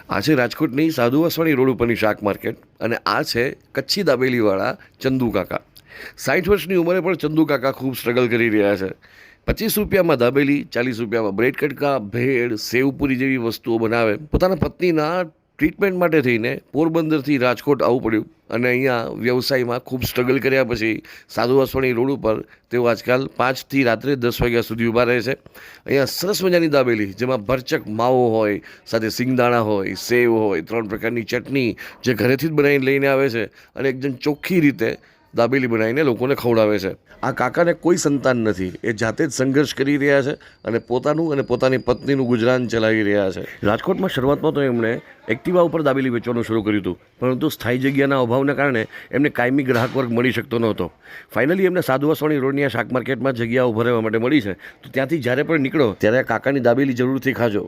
આ છે રાજકોટની સાધુ વાસવાણી રોડ ઉપરની શાક માર્કેટ અને આ છે કચ્છી દાબેલીવાળા ચંદુ કાકા. 60 વર્ષની ઉંમરે પણ ચંદુ કાકા ખૂબ સ્ટ્રગલ કરી રહ્યા છે. 25 રૂપિયામાં દાબેલી, 40 રૂપિયામાં બ્રેડ કટકા, ભેળ, સેવપુરી જેવી વસ્તુઓ બનાવે. પોતાના પત્નીના ટ્રીટમેન્ટ માટે થઈને પોરબંદરથી રાજકોટ આવવું પડ્યું અને અહીંયા વ્યવસાયમાં ખૂબ સ્ટ્રગલ કર્યા પછી સાધુ વાસવાણી રોડ ઉપર તેઓ આજકાલ 5થી રાત્રે 10 વાગ્યા સુધી ઊભા રહે છે. અહીંયા સરસ મજાની દાબેલી જેમાં ભરચક માવો હોય, સાથે સિંગદાણા હોય, સેવ હોય, 3 પ્રકારની ચટણી જે ઘરેથી જ બનાવીને લઈને આવે છે અને એકદમ ચોખ્ખી રીતે દાબેલી બનાવીને લોકોને ખવડાવે છે. આ કાકાને કોઈ સંતાન નથી, એ જાતે જ સંઘર્ષ કરી રહ્યા છે અને પોતાનું અને પોતાની પત્નીનું ગુજરાન ચલાવી રહ્યા છે. રાજકોટમાં શરૂઆતમાં તો એમણે એક્ટિવા ઉપર દાબેલી વેચવાનું શરૂ કર્યું હતું, પરંતુ સ્થાયી જગ્યાના અભાવને કારણે એમને કાયમી ગ્રાહક વર્ગ મળી શકતો નહોતો. ફાઇનલી એમને સાધુ વાસવાણી રોડની આ શાક માર્કેટમાં જગ્યા ઉભા રહેવા માટે મળી છે. તો ત્યાંથી જ્યારે પણ નીકળો ત્યારે આ કાકાની દાબેલી જરૂરથી ખાજો.